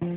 سلام،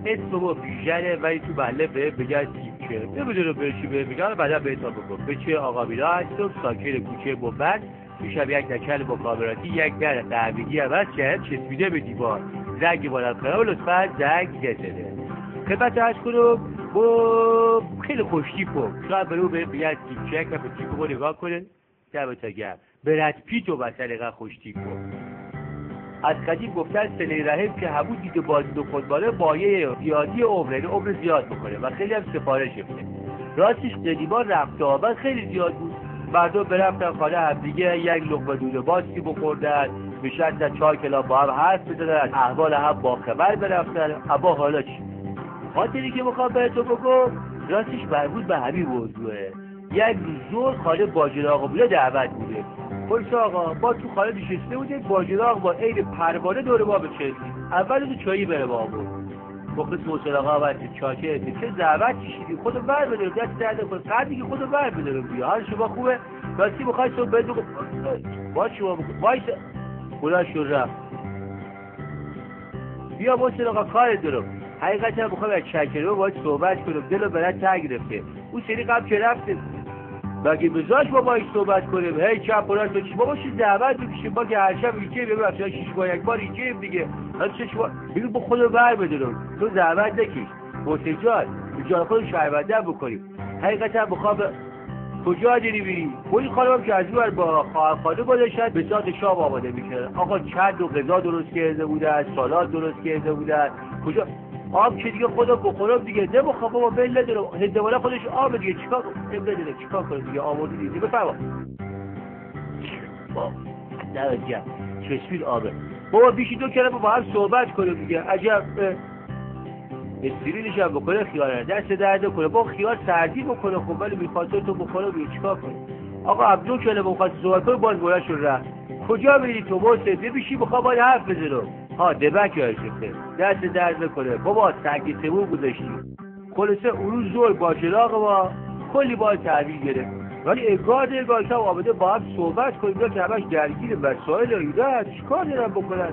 اسم ما بیژنه ولی تو محله بگن تیپچه. نمیدونم به چی بگم، بعدا بهتون بگم. به چه آقا میلا هستم، ساکن کوچه بومبند. میشم یک نکل مخابراتی، یک در قهوگی عوض شد چسبیده به دیوار. زنگ بالم کنم لطفا زنگ بزنه. خدمت عرض کنم با خیلی خوشتیپم. شاید برو بگن تیپچه که به تیپ رو نگاه کنه. دمت گرم. برد پیتو مثلا اینقدر خوشتیپم. از قدیم گفتن صله رحم که همون دیده بازی و خودباره بایه زیادی عمر زیاد بکنه و خیلی هم سفارش میده. راستش قدیما رفت و آمد خیلی زیاد بود. مردم برفتن خانه همدیگه، یک لقمه دونه باستی بخوردن، نشستن 4 کلام با هم حرف بزنن، احوال هم باخبر برفتن. اما حالا چی؟ خاطری که میخوام بهتون بگم راستش مربوط به همین موضوعه. یک روز ظهر خانه باجر آقا بوده دعوت بوده. پلیس آقا ما تو خانه نشسته بودیم، باجر آقا با عین پروانه دور ما بچسبید. اول تو چایی بره با بود. مخلص موسر آقا وقتی چاکه چه زحمت کشیدی، خودو بر بدارم دست درد کن، قدری که خودو بر بدارم بیا. حال شما خوبه؟ راستی میخوای تو بدو با شما وایس خدا شو رفت. بیا موسر آقا کار دارم. حقیقتا میخوام از چکرو باهاش صحبت کنم، دلو برات تنگ گرفته. اون سری قبل که رفته مگه بذاش با باید صحبت کنیم، هی چپ و راست بچیم ما باشید دعوت بکشیم، ما که هر شب ایچه بیم افشان 6 ماه یک بار ایچه دیگه هر 6 ماه بگیم با خودو بر بدارم تو دعوت نکش محسن جان جان خودو شهرونده بکنیم. حقیقتا بخواه کجا داری بری؟ خودی خانم که از اون با خواهرخانه گذاشتن به ساعت شام آماده میکردن. آقا چند و غذا درست کرده بودن، سالاد درست کرده بودن. کجا آب که دیگه خودم بخورم دیگه نمیخوام بابا بل ندارم. هندواله خودش آب دیگه چیکار کنم؟ چیکار کنم دیگه آوردی دیگه بفرما. با نرجع چشمین آبه بابا بیشی 2 کلمه با هم صحبت کنیم دیگه. عجب استریلش هم بکنه خیال دست درد کنه با خیال سردی بکنه. خب ولی میخواسته تو بخوره بیه چیکار کنی؟ آقا هم 2 کلمه میخواسته صحبت کنه باز بلند شد رفت. کجا میری تو محسن؟ ببیشی بخواه باید حرف بزنم. ها دبک یاشفته دست درد نکنه بابا سنگ تموم گذاشتی. خلاصه اون روز زور با چراغ ما کلی باید تحویل گرفت ولی انگار شب آمده با هم صحبت کنیم که همش درگیر مسائل ایده چیکار دارن بکنن.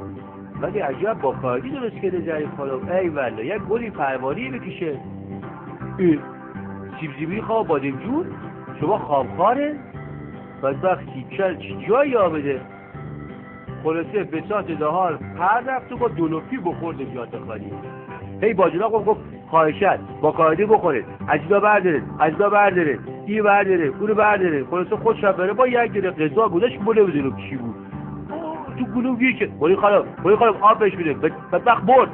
ولی عجب با کاری درست کرده ظریف خانم. ای والله یک گلی پروانه‌ای بکشه. سیبزیبی خواه بادم جون شما خوابخواره بدبخت تیپچل چی جایی آمده. خلاصه به ساعت نهار پر رفت و با دولوپی بخورده بیاد خالی. هی باجنا گفت خواهشت با قاعده بخورید، اجدا بردارید این برداره اونو برداره. خلاصه خودش بره با یک گره غذا بودش مونه بدونم چی بود تو گلوم گیر که بولی خانم آب بهش میده بدبخت برد.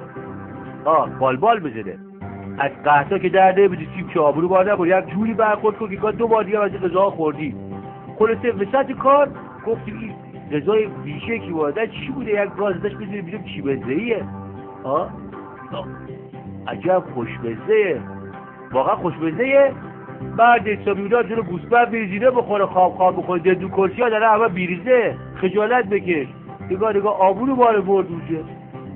بالبال بزنه از قحطا که در نمیدی سیب که آبرو بار نبود یک جوری برخورد کن که 2 بار دیگه از غذا خوردی. خلاصه وسط کار گفتیم این غذای بیشه که وارده چی بوده یک گاز ازش بزنیم بیدیم چی بزهیه. عجب خوشمزه واقعا خوشمزه. بعد حسابیونا جلو گوسفند بریزینه بخوره خواب بخوره دندون کرسی ها داره همه بیریزه خجالت بکش. نگاه آبونو باره برد اونجا.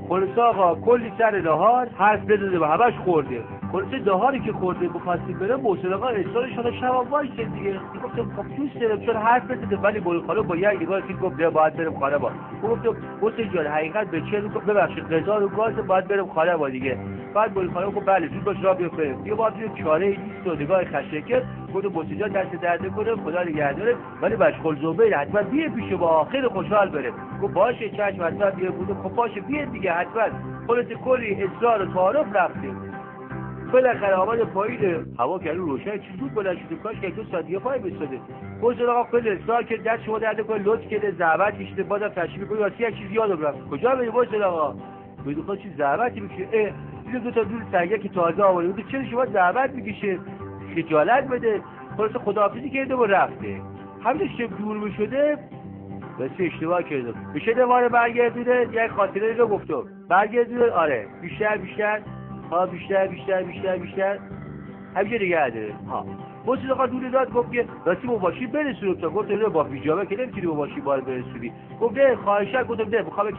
خلاصه آقا کلی سر نهار حرف بزنه و همش خورده. خلاصه نهاری که خورده بخواستیم بره محسن آقا اصرارش شده شب وایسه دیگه. گفتم خب دوست دارم چون حرف بزنه ولی بول خاله با یک نگاه که گفت باید بریم خانه با. گفتم محسن جان حقیقت به چه گفت ببخشید غذا رو گاز باید بریم خانه با دیگه. بعد بول خاله گفت بله زود باش راه بیفته. یه بار چاره نیست و نگاه خشکه گفت محسن جان دست درد کنه خدا نگهداره ولی مشغول زوبه حتما بیه پیش با آخر خوشحال بره. گفت باشه چشم حتما بیه بود. خب باشه بیه دیگه حتما. خلاصه کلی اصرار و تعارف رفتیم. بالاخره آمد پایین هوا که روشن چیز بود بلند شد کاش که 2 ساعت دیگه پای بساده. گفت آقا کلی اصرار کرد دست شما درد کنه لطف کرده زحمت کشیده بازم تشریف کنی واسه یک چیز یادم رفت. کجا میری محسن آقا؟ میگه چیز زحمتی میکشه. دیدم 2 تا دور سنگه که تازه آورده بود چرا شما زحمت میکشه خجالت بده. خلاص خداحافظی کرده و رفته. همینش که دور میشده بس اشتباه کردم. میشه دوباره برگردونه یک خاطره رو گفتم. برگردونه آره بیشتر همینجا نگه داره. محسن آقا دور داد گفت که راستی با ماشین برسونم تا گفت با پیجامه که نمیتونی با ماشین بار برسونی. گفت نه خواهشت گفتم نه میخوام